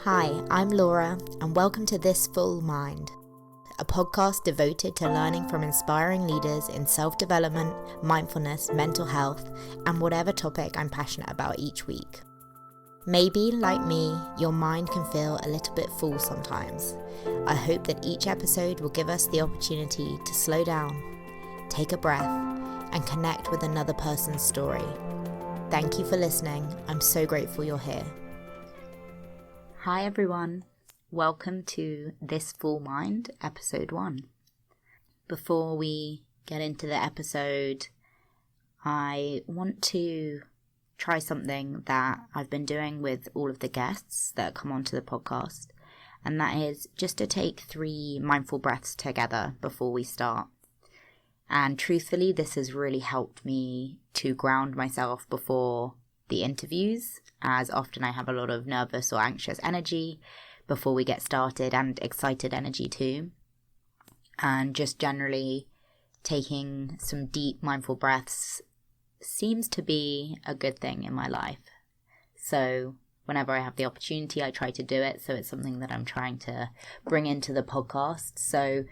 Hi, I'm Laura, and welcome to This Full Mind, a podcast devoted to learning from inspiring leaders in self-development, mindfulness, mental health, and whatever topic I'm passionate about each week. Maybe, like me, your mind can feel a little bit full sometimes. I hope that each episode will give us the opportunity to slow down, take a breath, and connect with another person's story. Thank you for listening. I'm so grateful you're here. Hi everyone, welcome to This Full Mind, episode 1. Before we get into the episode, I want to try something that I've been doing with all of the guests that come onto the podcast, and that is just to take 3 mindful breaths together before we start. And truthfully, this has really helped me to ground myself before the interviews, as often I have a lot of nervous or anxious energy before we get started, and excited energy too. And just generally taking some deep mindful breaths seems to be a good thing in my life. So whenever I have the opportunity, I try to do it. So it's something that I'm trying to bring into the podcast. So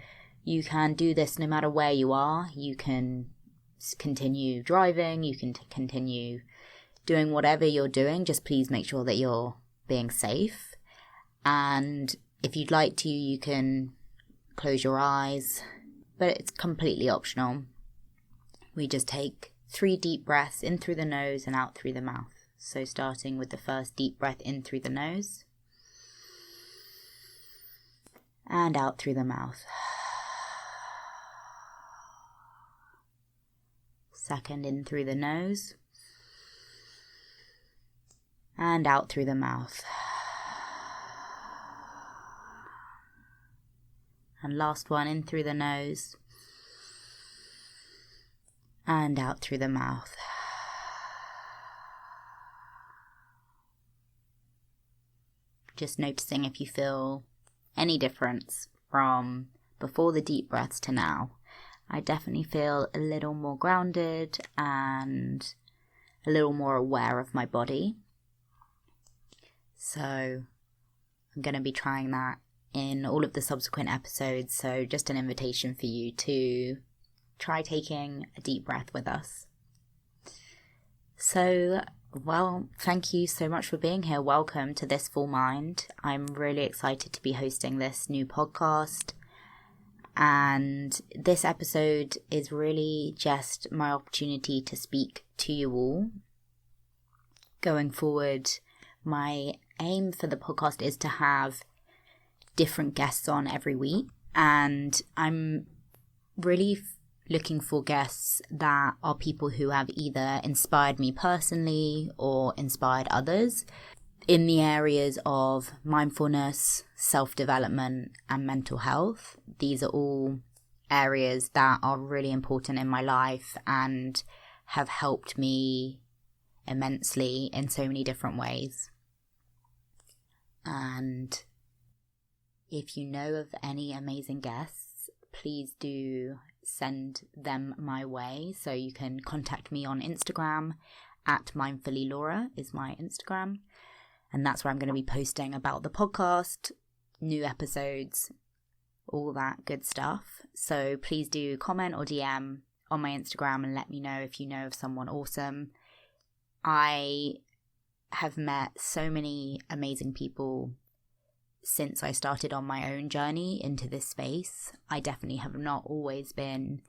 you can do this no matter where you are. You can continue driving, you can continue doing whatever you're doing. Just please make sure that you're being safe. And if you'd like to, you can close your eyes, but it's completely optional. We just take 3 deep breaths in through the nose and out through the mouth. So starting with the first deep breath in through the nose and out through the mouth. Second, in through the nose and out through the mouth. And last one, in through the nose and out through the mouth. Just noticing if you feel any difference from before the deep breaths to now. I definitely feel a little more grounded and a little more aware of my body. So I'm going to be trying that in all of the subsequent episodes. So just an invitation for you to try taking a deep breath with us. So, well, thank you so much for being here. Welcome to This Full Mind. I'm really excited to be hosting this new podcast. And this episode is really just my opportunity to speak to you all. Going forward, my aim for the podcast is to have different guests on every week. And I'm really looking for guests that are people who have either inspired me personally or inspired others in the areas of mindfulness, self-development, and mental health. These are all areas that are really important in my life and have helped me immensely in so many different ways. And if you know of any amazing guests, please do send them my way. So you can contact me on Instagram at mindfullylaura is my Instagram. And that's where I'm going to be posting about the podcast, new episodes, all that good stuff. So please do comment or DM on my Instagram and let me know if you know of someone awesome. I have met so many amazing people since I started on my own journey into this space. I definitely have not always been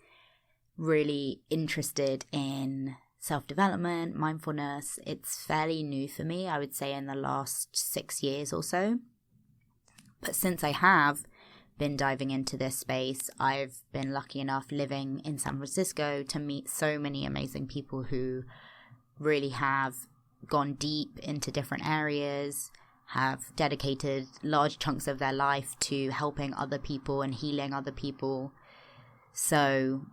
really interested in self-development, mindfulness. It's fairly new for me, I would say in the last 6 years or so. But since I have been diving into this space, I've been lucky enough living in San Francisco to meet so many amazing people who really have gone deep into different areas, have dedicated large chunks of their life to helping other people and healing other people. So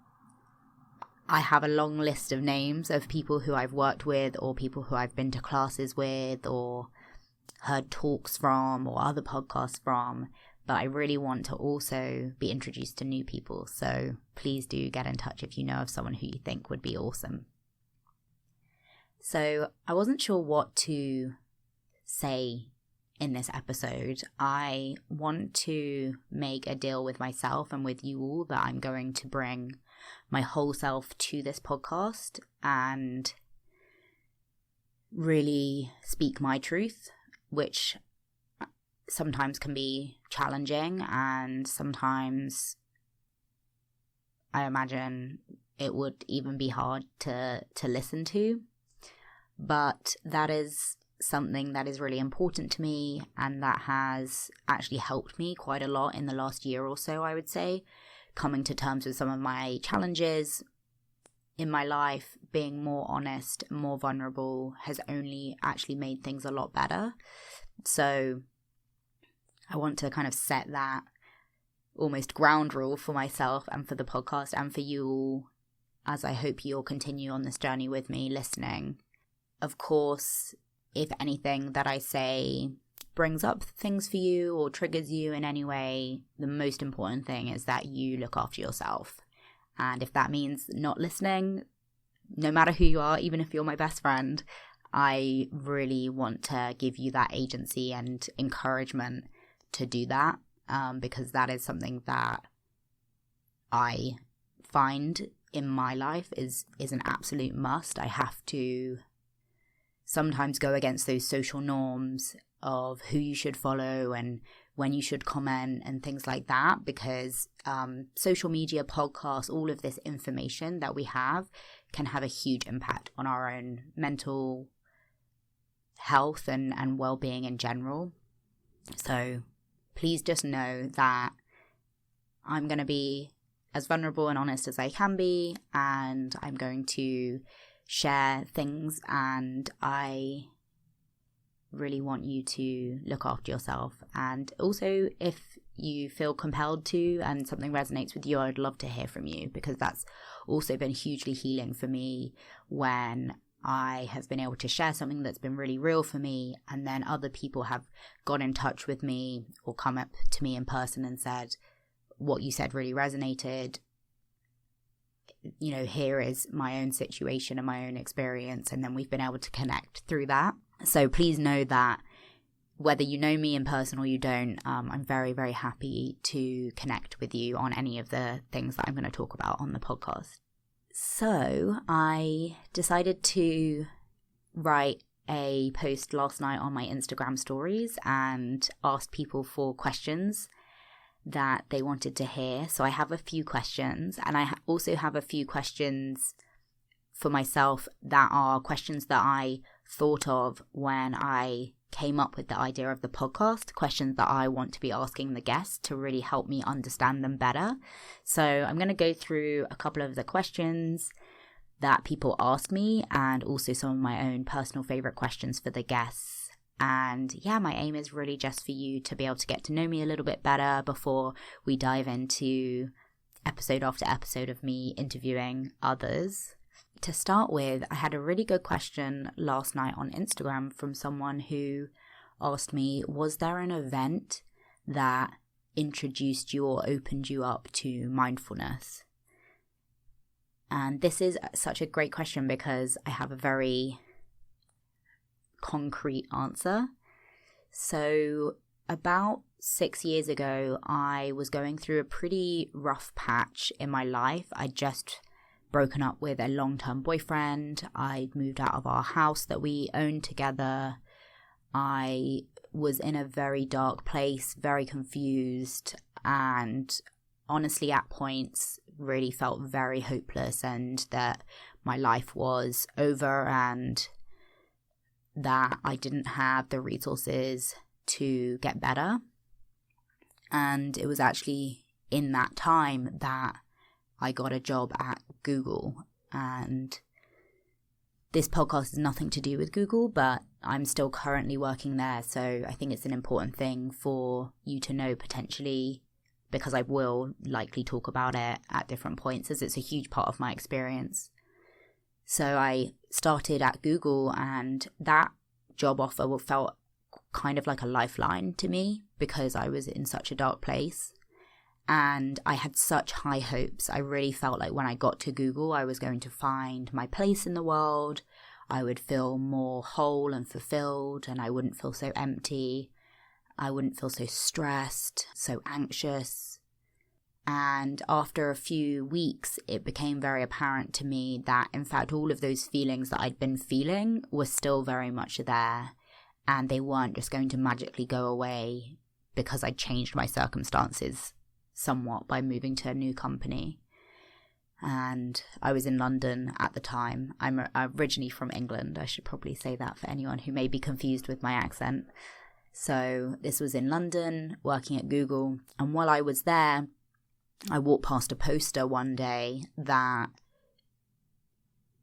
I have a long list of names of people who I've worked with or people who I've been to classes with or heard talks from or other podcasts from, but I really want to also be introduced to new people. So please do get in touch if you know of someone who you think would be awesome. So I wasn't sure what to say in this episode, I want to make a deal with myself and with you all that I'm going to bring my whole self to this podcast and really speak my truth, which sometimes can be challenging, and sometimes I imagine it would even be hard to listen to. But that is something that is really important to me, and that has actually helped me quite a lot in the last year or so, I would say. Coming to terms with some of my challenges in my life, being more honest, more vulnerable, has only actually made things a lot better. So I want to kind of set that almost ground rule for myself and for the podcast and for you all, as I hope you'll continue on this journey with me listening. Of course, if anything that I say brings up things for you or triggers you in any way, the most important thing is that you look after yourself. And if that means not listening, no matter who you are, even if you're my best friend, I really want to give you that agency and encouragement to do that, because that is something that I find in my life is an absolute must. I have to sometimes go against those social norms of who you should follow and when you should comment and things like that, because social media, podcasts, all of this information that we have can have a huge impact on our own mental health and well-being in general. So please just know that I'm going to be as vulnerable and honest as I can be, and I'm going to share things, and I really want you to look after yourself. And also, if you feel compelled to and something resonates with you, I'd love to hear from you, because that's also been hugely healing for me when I have been able to share something that's been really real for me, and then other people have got in touch with me or come up to me in person and said, what you said really resonated. You know, here is my own situation and my own experience, and then we've been able to connect through that. So please know that whether you know me in person or you don't, I'm very, very happy to connect with you on any of the things that I'm going to talk about on the podcast. So I decided to write a post last night on my Instagram stories and asked people for questions that they wanted to hear. So I have a few questions, and I also have a few questions for myself that are questions that I thought of when I came up with the idea of the podcast, questions that I want to be asking the guests to really help me understand them better. So I'm going to go through a couple of the questions that people asked me, and also some of my own personal favorite questions for the guests. And yeah, my aim is really just for you to be able to get to know me a little bit better before we dive into episode after episode of me interviewing others. To start with, I had a really good question last night on Instagram from someone who asked me, was there an event that introduced you or opened you up to mindfulness? And this is such a great question because I have a very concrete answer. So about 6 years ago, I was going through a pretty rough patch in my life. I'd just broken up with a long-term boyfriend. I'd moved out of our house that we owned together. I was in a very dark place, very confused, and honestly at points really felt very hopeless and that my life was over and that I didn't have the resources to get better. And it was actually in that time that I got a job at Google. And this podcast has nothing to do with Google, but I'm still currently working there. So I think it's an important thing for you to know potentially, because I will likely talk about it at different points as it's a huge part of my experience. So I started at Google, and that job offer felt kind of like a lifeline to me because I was in such a dark place. And I had such high hopes. I really felt like when I got to Google, I was going to find my place in the world. I would feel more whole and fulfilled, and I wouldn't feel so empty. I wouldn't feel so stressed, so anxious. And after a few weeks, it became very apparent to me that, in fact, all of those feelings that I'd been feeling were still very much there. And they weren't just going to magically go away because I'd changed my circumstances somewhat by moving to a new company. And I was in London at the time. I'm originally from England. I should probably say that for anyone who may be confused with my accent. So this was in London, working at Google. And while I was there, I walked past a poster one day that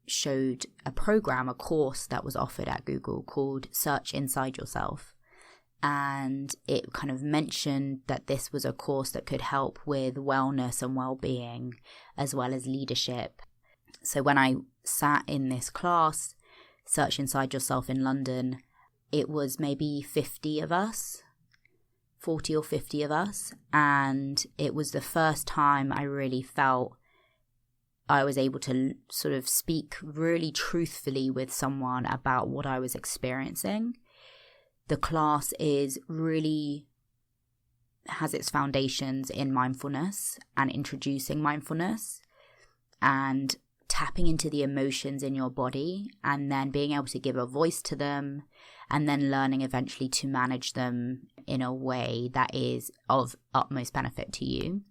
showed a program, a course that was offered at Google called Search Inside Yourself. And it kind of mentioned that this was a course that could help with wellness and well-being, as well as leadership. So when I sat in this class, Search Inside Yourself in London, it was maybe 50 of us, 40 or 50 of us. And it was the first time I really felt I was able to sort of speak really truthfully with someone about what I was experiencing. The class has its foundations in mindfulness and introducing mindfulness and tapping into the emotions in your body and then being able to give a voice to them and then learning eventually to manage them in a way that is of utmost benefit to you.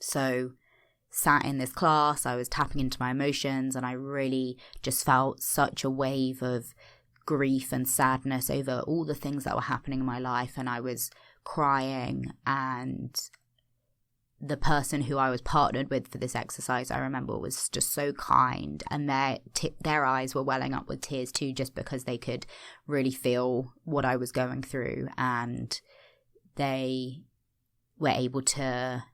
So sat in this class, I was tapping into my emotions and I really just felt such a wave of grief and sadness over all the things that were happening in my life, and I was crying. And the person who I was partnered with for this exercise, I remember, was just so kind, and their eyes were welling up with tears too, just because they could really feel what I was going through, and they were able to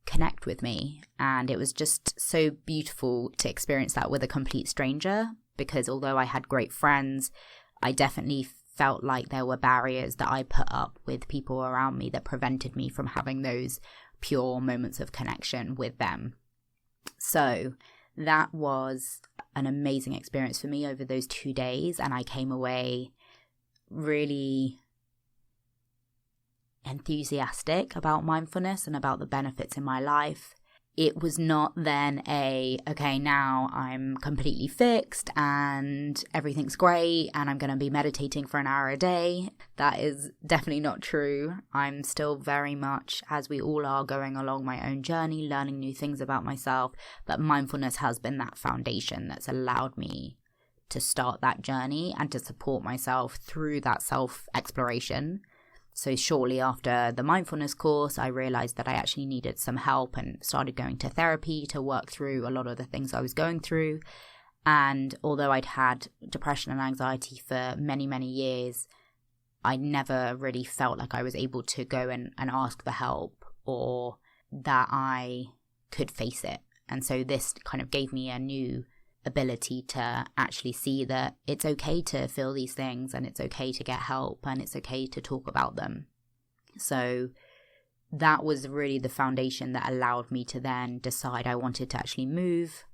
connect with me. And it was just so beautiful to experience that with a complete stranger, because although I had great friends, I definitely felt like there were barriers that I put up with people around me that prevented me from having those pure moments of connection with them. So that was an amazing experience for me over those 2 days, and I came away really enthusiastic about mindfulness and about the benefits in my life. It was not then okay, now I'm completely fixed and everything's great and I'm going to be meditating for an hour a day. That is definitely not true. I'm still very much, as we all are, going along my own journey, learning new things about myself. But mindfulness has been that foundation that's allowed me to start that journey and to support myself through that self-exploration. So shortly after the mindfulness course, I realized that I actually needed some help and started going to therapy to work through a lot of the things I was going through. And although I'd had depression and anxiety for many, many years, I never really felt like I was able to go and ask for help or that I could face it. And so this kind of gave me a new ability to actually see that it's okay to feel these things and it's okay to get help and it's okay to talk about them. So that was really the foundation that allowed me to then decide I wanted to actually move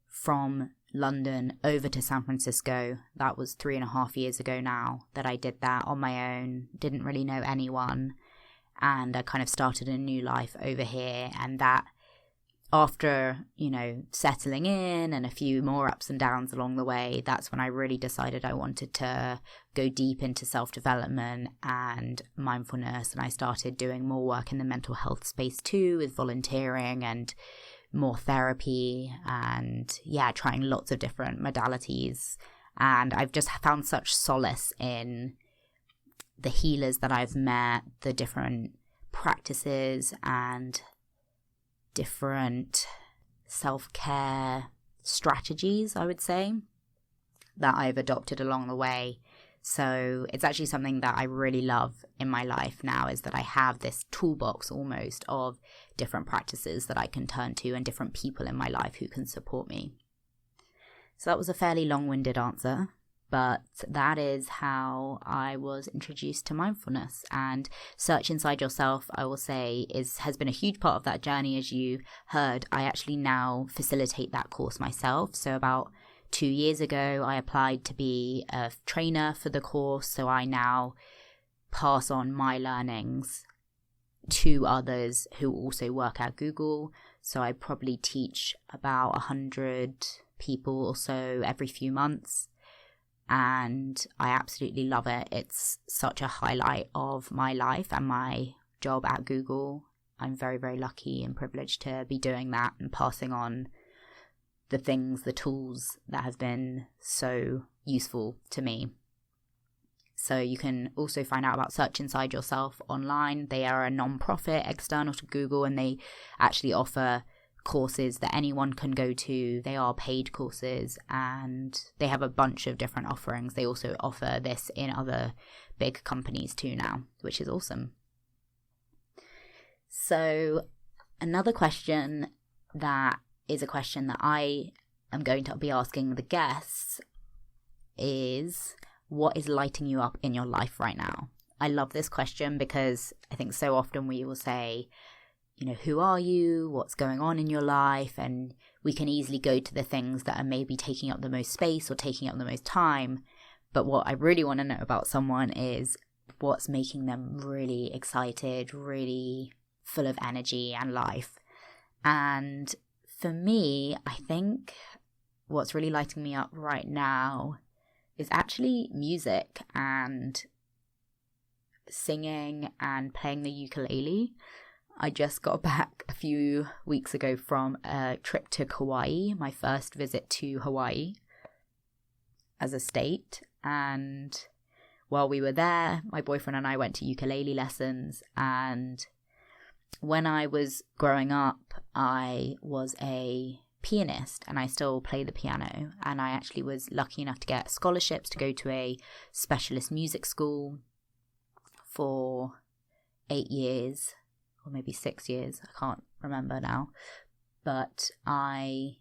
from London over to San Francisco. That was 3.5 years ago now that I did that on my own, didn't really know anyone, and I kind of started a new life over here. And that, after, settling in and a few more ups and downs along the way, that's when I really decided I wanted to go deep into self-development and mindfulness. And I started doing more work in the mental health space too, with volunteering and more therapy and, trying lots of different modalities. And I've just found such solace in the healers that I've met, the different practices and different self-care strategies, I would say, that I've adopted along the way. So it's actually something that I really love in my life now, is that I have this toolbox almost of different practices that I can turn to and different people in my life who can support me. So that was a fairly long-winded answer, but that is how I was introduced to mindfulness. And Search Inside Yourself, I will say, has been a huge part of that journey. As you heard, I actually now facilitate that course myself. So about 2 years ago, I applied to be a trainer for the course. So I now pass on my learnings to others who also work at Google. So I probably teach about 100 people or so every few months, and I absolutely love it. It's such a highlight of my life and my job at Google. I'm very, very lucky and privileged to be doing that and passing on the things, the tools that have been so useful to me. So you can also find out about Search Inside Yourself online. They are a non-profit external to Google, and they actually offer courses that anyone can go to. They are paid courses, and they have a bunch of different offerings. They also offer this in other big companies too now, which is awesome. So another question that is a question that I am going to be asking the guests is, what is lighting you up in your life right now? I love this question because I think so often we will say, who are you? What's going on in your life? And we can easily go to the things that are maybe taking up the most space or taking up the most time. But what I really want to know about someone is what's making them really excited, really full of energy and life. And for me, I think what's really lighting me up right now is actually music and singing and playing the ukulele. I just got back a few weeks ago from a trip to Hawaii, my first visit to Hawaii as a state. And while we were there, my boyfriend and I went to ukulele lessons. And when I was growing up, I was a pianist and I still play the piano, and I actually was lucky enough to get scholarships to go to a specialist music school for 8 years or maybe 6 years, I can't remember now, but I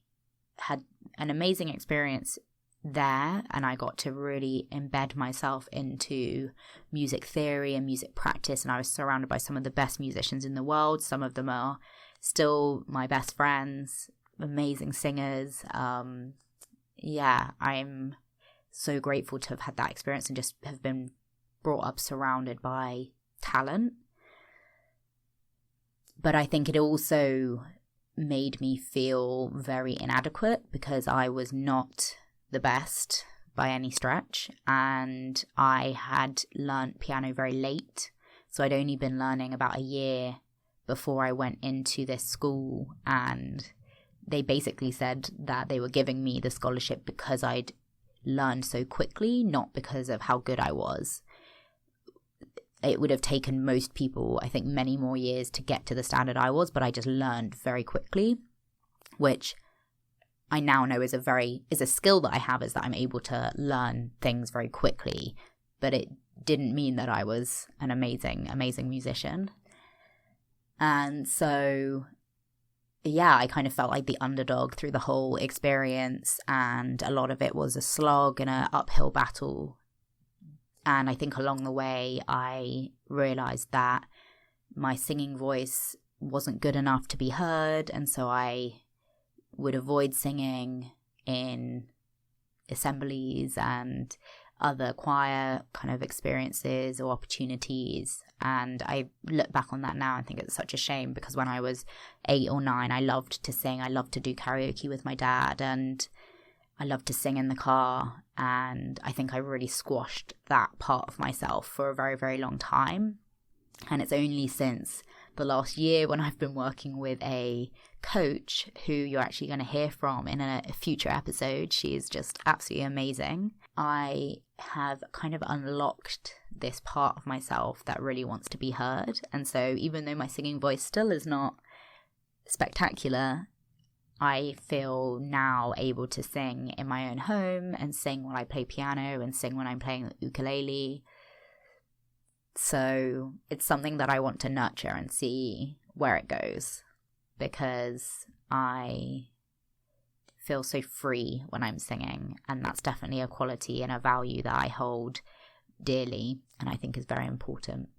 had an amazing experience there, and I got to really embed myself into music theory and music practice, and I was surrounded by some of the best musicians in the world. Some of them are still my best friends, amazing singers. I'm so grateful to have had that experience and just have been brought up surrounded by talent. But I think it also made me feel very inadequate because I was not the best by any stretch, and I had learnt piano very late, so I'd only been learning about a year before I went into this school, and they basically said that they were giving me the scholarship because I'd learned so quickly, not because of how good I was. It would have taken most people, I think, many more years to get to the standard I was, but I just learned very quickly, which I now know is a skill that I have, is that I'm able to learn things very quickly. But it didn't mean that I was an amazing, amazing musician. And so, yeah, I kind of felt like the underdog through the whole experience, and a lot of it was a slog and an uphill battle. And I think along the way, I realized that my singing voice wasn't good enough to be heard, and so I would avoid singing in assemblies and other choir kind of experiences or opportunities. And I look back on that now and think it's such a shame, because when I was 8 or 9, I loved to sing. I loved to do karaoke with my dad, and I loved to sing in the car. And I think I really squashed that part of myself for a very, very long time. And it's only since the last year, when I've been working with a coach who you're actually going to hear from in a future episode. She is just absolutely amazing. I have kind of unlocked this part of myself that really wants to be heard. And so even though my singing voice still is not spectacular, I feel now able to sing in my own home and sing when I play piano and sing when I'm playing the ukulele. So it's something that I want to nurture and see where it goes, because I feel so free when I'm singing, and that's definitely a quality and a value that I hold dearly and I think is very important.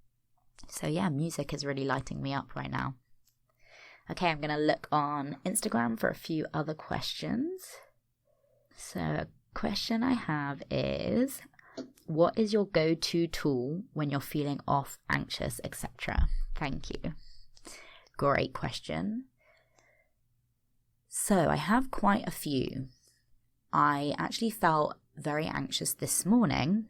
So yeah, music is really lighting me up right now. Okay, I'm going to look on Instagram for a few other questions. So a question I have is, what is your go-to tool when you're feeling off, anxious, etc.? Thank you. Great question. So I have quite a few. I actually felt very anxious this morning,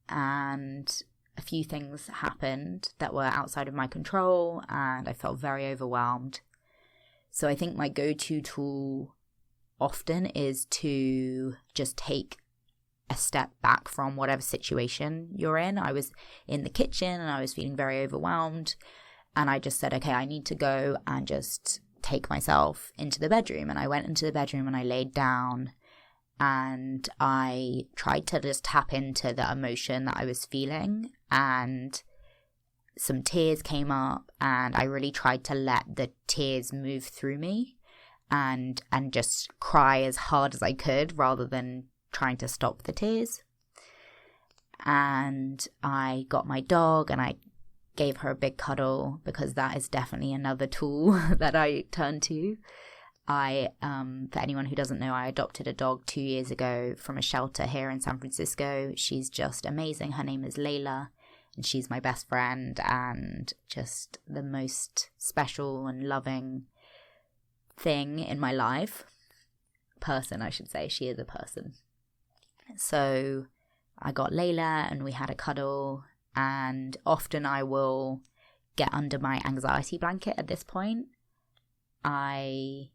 and a few things happened that were outside of my control, and I felt very overwhelmed. So I think my go-to tool often is to just take a step back from whatever situation you're in. I was in the kitchen and I was feeling very overwhelmed, and I just said, okay, I need to go and just take myself into the bedroom. And I went into the bedroom and I laid down and I tried to just tap into the emotion that I was feeling, and some tears came up, and I really tried to let the tears move through me and just cry as hard as I could rather than trying to stop the tears. And I got my dog and I gave her a big cuddle, because that is definitely another tool that I turn to. For anyone who doesn't know, I adopted a dog 2 years ago from a shelter here in San Francisco. She's just amazing. Her name is Layla, and she's my best friend and just the most special and loving thing in my life. Person, I should say. She is a person. So I got Layla and we had a cuddle, and often I will get under my anxiety blanket at this point. I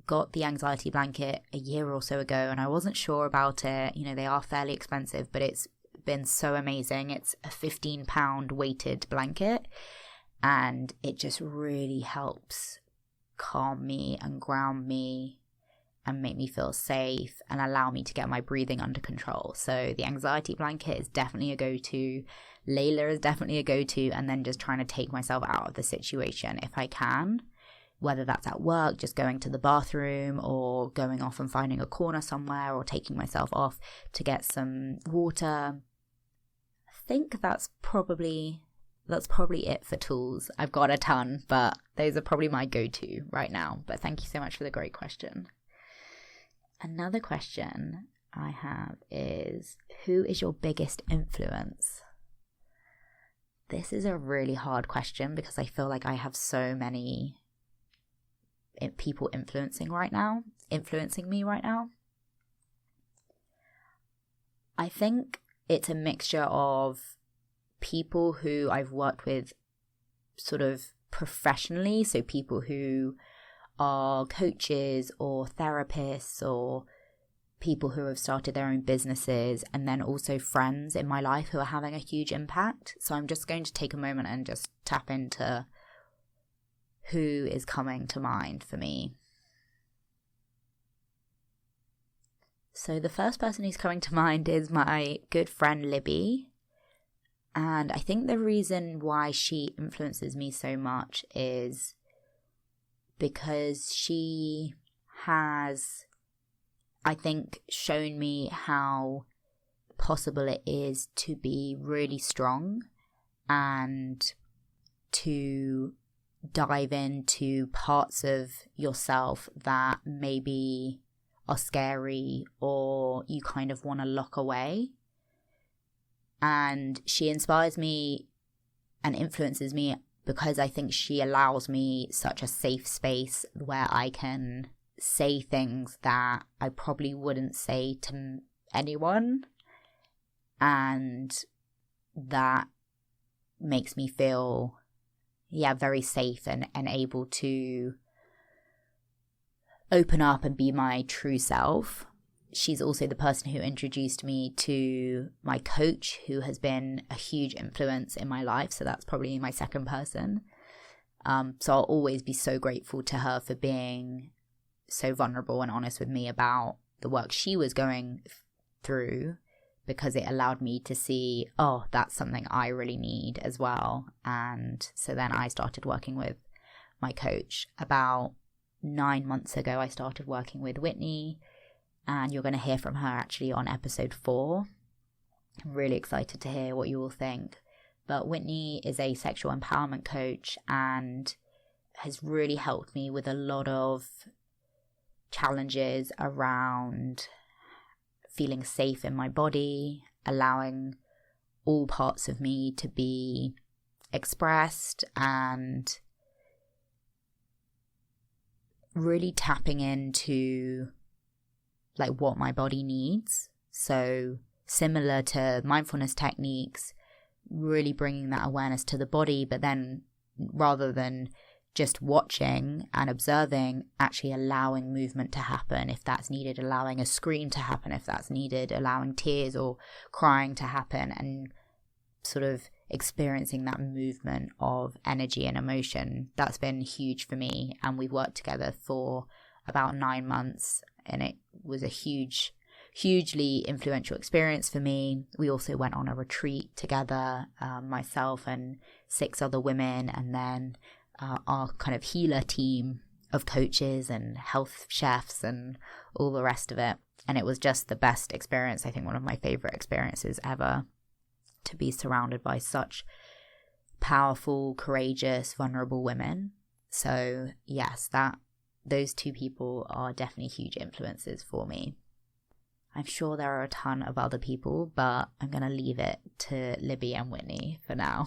got the anxiety blanket a year or so ago and I wasn't sure about it. You know, they are fairly expensive, but it's been so amazing. It's a 15-pound weighted blanket, and it just really helps calm me and ground me and make me feel safe and allow me to get my breathing under control. So the anxiety blanket is definitely a go-to. Layla is definitely a go-to, and then just trying to take myself out of the situation if I can, whether that's at work, just going to the bathroom, or going off and finding a corner somewhere, or taking myself off to get some water. I think that's probably it for tools. I've got a ton, but those are probably my go-to right now. But thank you so much for the great question. Another question I have is, who is your biggest influence? This is a really hard question because I feel like I have so many people influencing me right now. I think it's a mixture of people who I've worked with sort of professionally, so people who are coaches or therapists or people who have started their own businesses, and then also friends in my life who are having a huge impact. So I'm just going to take a moment and just tap into who is coming to mind for me. So the first person who's coming to mind is my good friend Libby. And I think the reason why she influences me so much is because she has, I think, shown me how possible it is to be really strong and to dive into parts of yourself that maybe are scary or you kind of want to lock away. And she inspires me and influences me because I think she allows me such a safe space where I can say things that I probably wouldn't say to anyone, and that makes me feel very safe and able to open up and be my true self. She's also the person who introduced me to my coach, who has been a huge influence in my life. So that's probably my second person. So I'll always be so grateful to her for being so vulnerable and honest with me about the work she was going through, because it allowed me to see, oh, that's something I really need as well. And so then I started working with my coach. About 9 months ago, I started working with Whitney, and you're going to hear from her actually on episode 4. I'm really excited to hear what you all think. But Whitney is a sexual empowerment coach and has really helped me with a lot of challenges around feeling safe in my body, allowing all parts of me to be expressed, and really tapping into like what my body needs. So similar to mindfulness techniques, really bringing that awareness to the body, but then rather than just watching and observing, actually allowing movement to happen if that's needed, allowing a scream to happen if that's needed, allowing tears or crying to happen, and sort of experiencing that movement of energy and emotion. That's been huge for me, and we've worked together for about 9 months, and it was a hugely influential experience for me. We also went on a retreat together, myself and 6 other women, and then our kind of healer team of coaches and health chefs and all the rest of it. And it was just the best experience. I think one of my favorite experiences ever, to be surrounded by such powerful, courageous, vulnerable women. So yes, those 2 people are definitely huge influences for me. I'm sure there are a ton of other people, but I'm going to leave it to Libby and Whitney for now.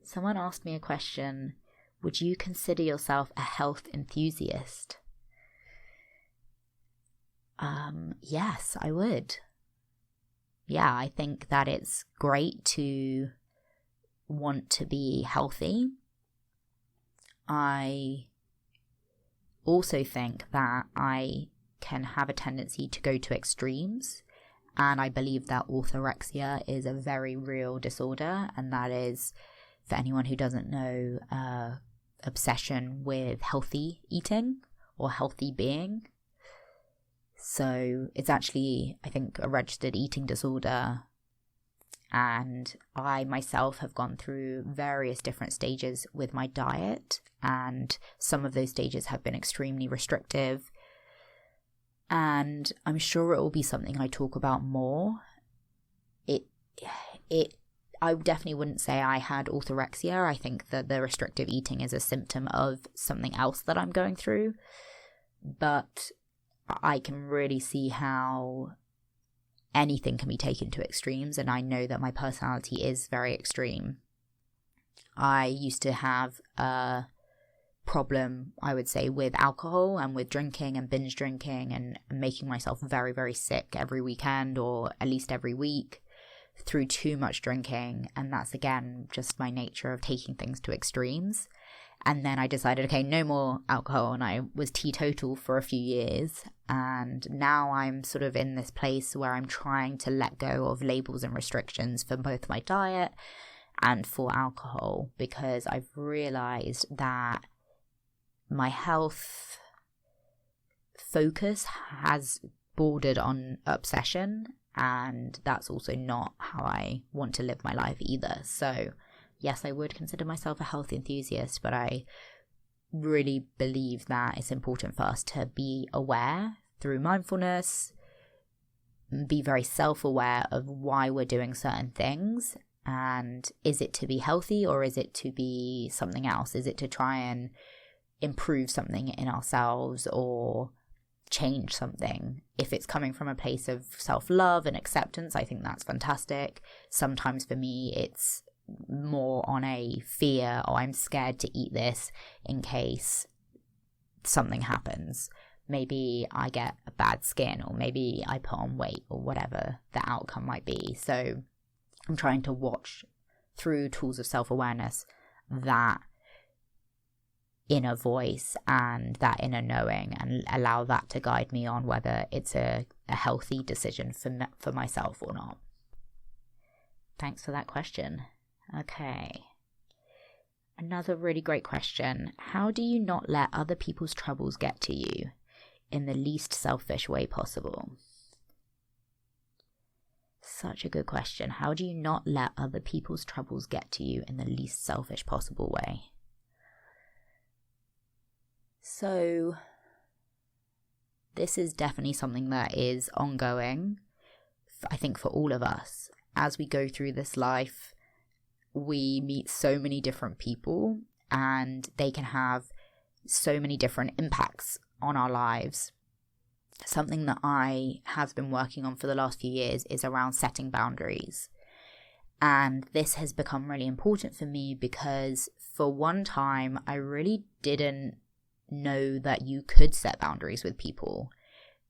Someone asked me a question: would you consider yourself a health enthusiast? Yes, I would. Yeah, I think that it's great to want to be healthy. I also think that I can have a tendency to go to extremes, and I believe that orthorexia is a very real disorder, and that is, for anyone who doesn't know, obsession with healthy eating or healthy being. So it's actually, I think, a registered eating disorder, and I myself have gone through various different stages with my diet, and some of those stages have been extremely restrictive, and I'm sure it will be something I talk about more. I definitely wouldn't say I had orthorexia. I think that the restrictive eating is a symptom of something else that I'm going through. But I can really see how anything can be taken to extremes, and I know that my personality is very extreme. I used to have a problem, I would say, with alcohol and with drinking and binge drinking and making myself very, very sick every weekend or at least every week through too much drinking. And that's, again, just my nature of taking things to extremes. And then I decided, okay, no more alcohol, and I was teetotal for a few years. And now I'm sort of in this place where I'm trying to let go of labels and restrictions for both my diet and for alcohol, because I've realized that my health focus has bordered on obsession, and that's also not how I want to live my life either. So yes, I would consider myself a health enthusiast, but I really believe that it's important for us to be aware through mindfulness, be very self-aware of why we're doing certain things, and is it to be healthy or is it to be something else? Is it to try and improve something in ourselves or change something? If it's coming from a place of self-love and acceptance, I think that's fantastic. Sometimes for me it's more on a fear, or I'm scared to eat this in case something happens. Maybe I get a bad skin, or maybe I put on weight, or whatever the outcome might be. So I'm trying to watch through tools of self-awareness that inner voice and that inner knowing, and allow that to guide me on whether it's a healthy decision for myself or not. Thanks for that question. Okay. Another really great question. How do you not let other people's troubles get to you in the least selfish way possible? Such a good question. How do you not let other people's troubles get to you in the least selfish possible way? So this is definitely something that is ongoing, I think, for all of us. As we go through this life, we meet so many different people, and they can have so many different impacts on our lives. something that I have been working on for the last few years is around setting boundaries. And this has become really important for me because for one time, I really didn't know that you could set boundaries with people.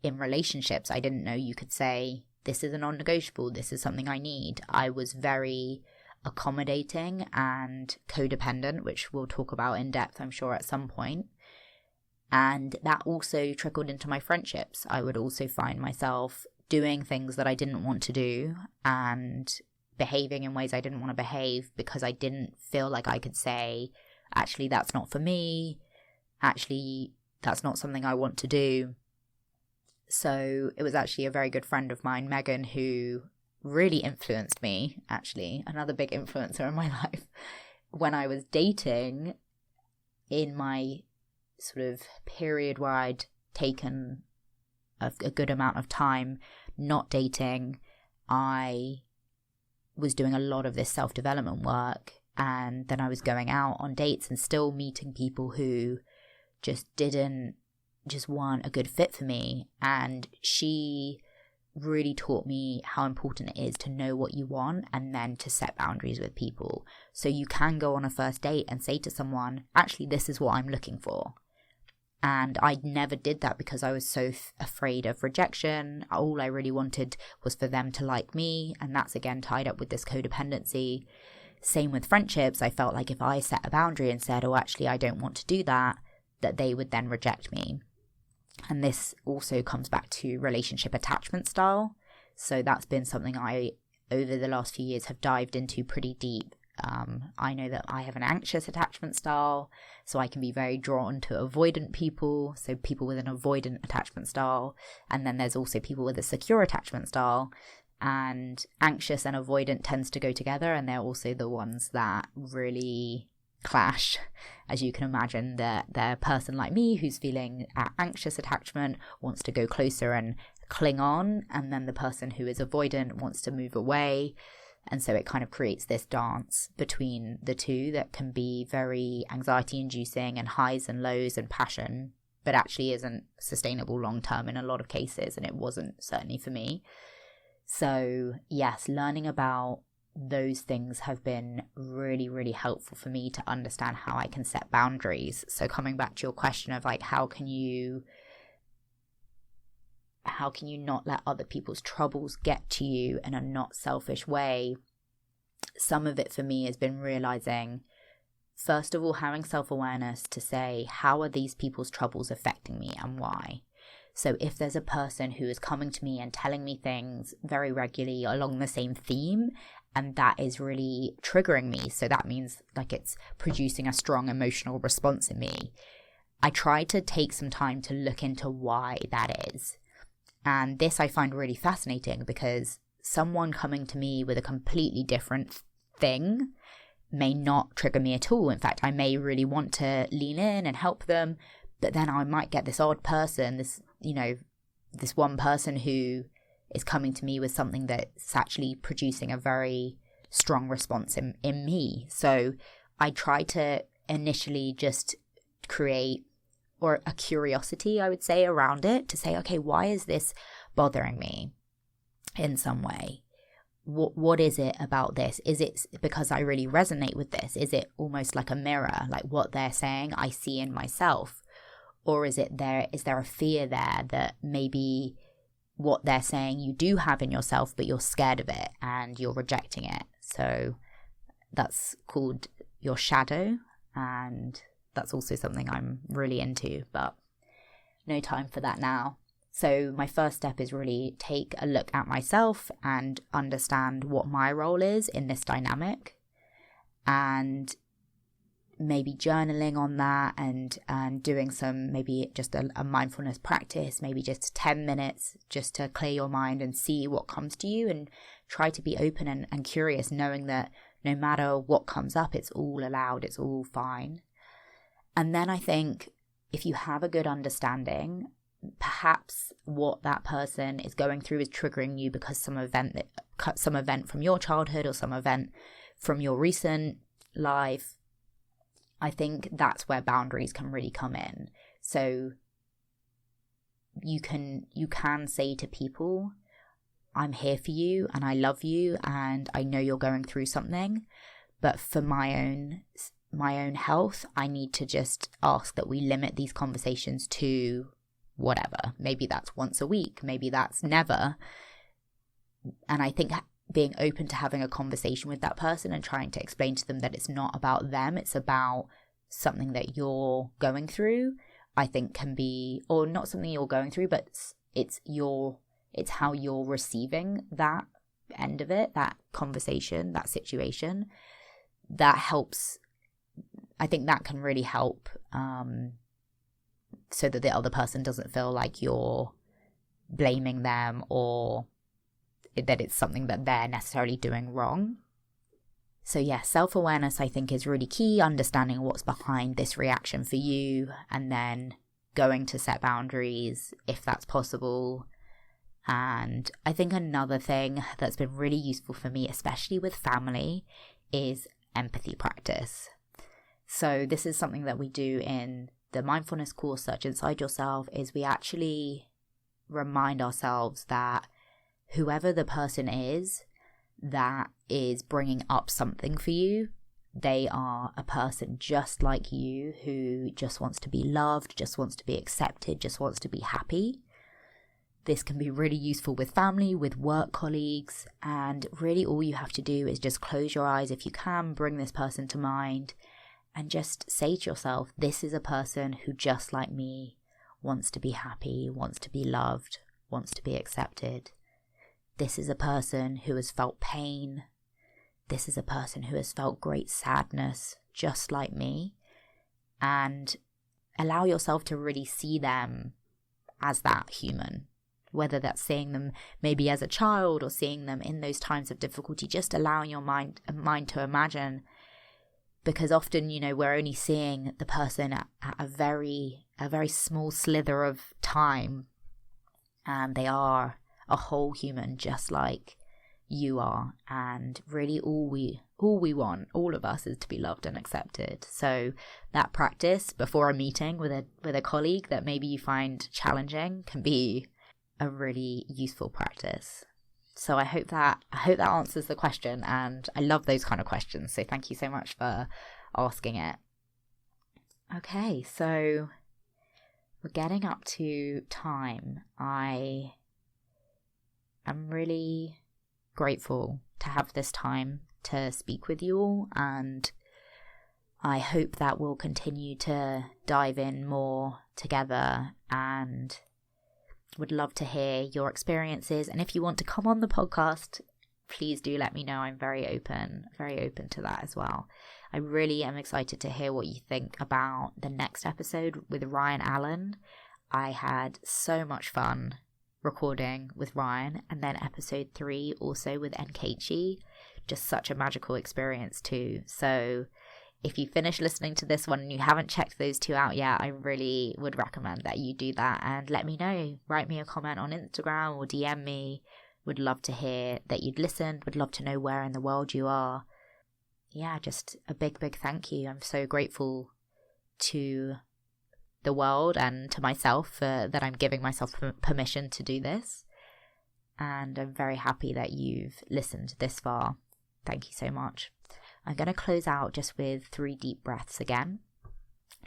In relationships, I didn't know you could say, this is a non-negotiable, this is something I need. I was very accommodating and codependent, which we'll talk about in depth, I'm sure, at some point. And that also trickled into my friendships. I would also find myself doing things that I didn't want to do and behaving in ways I didn't want to behave because I didn't feel like I could say, actually, that's not for me. Actually, that's not something I want to do. So it was actually a very good friend of mine, Megan, who really influenced me, actually, another big influencer in my life. When I was dating, in my sort of period where I'd taken a good amount of time not dating, I was doing a lot of this self-development work, and then I was going out on dates and still meeting people who just weren't a good fit for me. And she really taught me how important it is to know what you want and then to set boundaries with people. So you can go on a first date and say to someone, actually, this is what I'm looking for. And I never did that because I was so afraid of rejection. All I really wanted was for them to like me. And that's, again, tied up with this codependency. Same with friendships. I felt like if I set a boundary and said, oh, actually, I don't want to do that, that they would then reject me. And this also comes back to relationship attachment style. So that's been something I, over the last few years, have dived into pretty deep. I know that I have an anxious attachment style, so I can be very drawn to avoidant people, so people with an avoidant attachment style. And then there's also people with a secure attachment style. And anxious and avoidant tends to go together, and they're also the ones that really clash. As you can imagine, that a person like me who's feeling anxious attachment wants to go closer and cling on, and then the person who is avoidant wants to move away. And so it kind of creates this dance between the two that can be very anxiety inducing and highs and lows and passion, but actually isn't sustainable long term in a lot of cases, and it wasn't, certainly for me. So yes, learning about those things have been really, really helpful for me to understand how I can set boundaries. So coming back to your question of like, how can you not let other people's troubles get to you in a not selfish way? Some of it for me has been realizing, first of all, having self-awareness to say, how are these people's troubles affecting me and why? So if there's a person who is coming to me and telling me things very regularly along the same theme, and that is really triggering me, so that means like it's producing a strong emotional response in me, I try to take some time to look into why that is. And this I find really fascinating because someone coming to me with a completely different thing may not trigger me at all. In fact, I may really want to lean in and help them, but then I might get this odd person, this one person who is coming to me with something that's actually producing a very strong response in me. So I try to initially just create or a curiosity, I would say, around it to say, okay, why is this bothering me in some way? What is it about this? Is it because I really resonate with this? Is it almost like a mirror, like what they're saying I see in myself? Or is there a fear there that maybe what they're saying you do have in yourself, but you're scared of it and you're rejecting it? So that's called your shadow, and that's also something I'm really into, but no time for that now. So my first step is really take a look at myself and understand what my role is in this dynamic, and maybe journaling on that and doing some, maybe just a mindfulness practice, maybe just 10 minutes just to clear your mind and see what comes to you, and try to be open and curious, knowing that no matter what comes up, it's all allowed, it's all fine. And then I think if you have a good understanding, perhaps what that person is going through is triggering you because some event from your childhood or some event from your recent life. I think that's where boundaries can really come in. So you can say to people, I'm here for you and I love you and I know you're going through something, but for my own health, I need to just ask that we limit these conversations to whatever. Maybe that's once a week, maybe that's never. And I think being open to having a conversation with that person and trying to explain to them that it's not about them, it's about something that you're going through, I think can be, or not something you're going through, but it's how you're receiving that end of it, that conversation, that situation. That helps. I think that can really help, so that the other person doesn't feel like you're blaming them or that it's something that they're necessarily doing wrong. So yeah, self-awareness I think is really key, understanding what's behind this reaction for you, and then going to set boundaries if that's possible. And I think another thing that's been really useful for me, especially with family, is empathy practice. So this is something that we do in the mindfulness course, Search Inside Yourself, is we actually remind ourselves that whoever the person is that is bringing up something for you, they are a person just like you who just wants to be loved, just wants to be accepted, just wants to be happy. This can be really useful with family, with work colleagues, and really all you have to do is just close your eyes if you can, bring this person to mind, and just say to yourself, this is a person who just like me wants to be happy, wants to be loved, wants to be accepted. This is a person who has felt pain. This is a person who has felt great sadness, just like me. And allow yourself to really see them as that human. Whether that's seeing them maybe as a child or seeing them in those times of difficulty, just allowing your mind to imagine. Because often, we're only seeing the person at a very small slither of time. And they are a whole human just like you are. And really all we want, all of us, is to be loved and accepted. So that practice before a meeting with a colleague that maybe you find challenging can be a really useful practice. So I hope that answers the question, and I love those kind of questions, so thank you so much for asking it. Okay, so we're getting up to time. I am really grateful to have this time to speak with you all, and I hope that we'll continue to dive in more together, and would love to hear your experiences. And if you want to come on the podcast, please do let me know. I'm very open to that as well. I really am excited to hear what you think about the next episode with Ryan Allen. I had so much fun recording with Ryan, and then episode 3 also with Nkechi. Just such a magical experience too. So if you finish listening to this one and you haven't checked those 2 out yet, I really would recommend that you do that and let me know. Write me a comment on Instagram or DM me. Would love to hear that you'd listened. Would love to know where in the world you are. Yeah, just a big thank you. I'm so grateful to the world and to myself that I'm giving myself permission to do this. And I'm very happy that you've listened this far. Thank you so much. I'm going to close out just with 3 deep breaths again,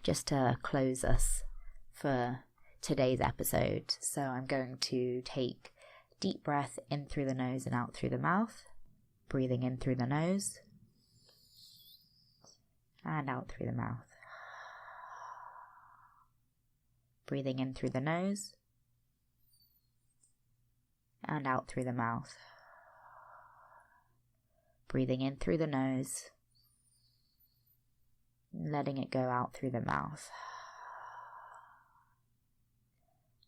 just to close us for today's episode. So I'm going to take a deep breath in through the nose and out through the mouth, breathing in through the nose and out through the mouth. Breathing in through the nose and out through the mouth. Breathing in through the nose, letting it go out through the mouth.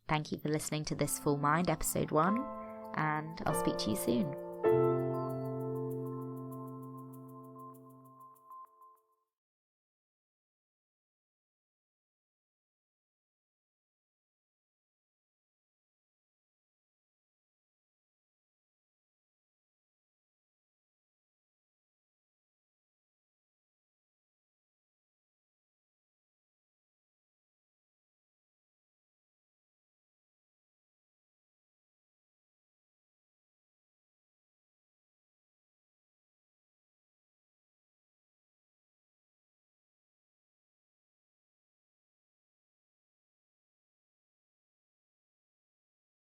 Thank you for listening to This Full Mind, episode 1, and I'll speak to you soon.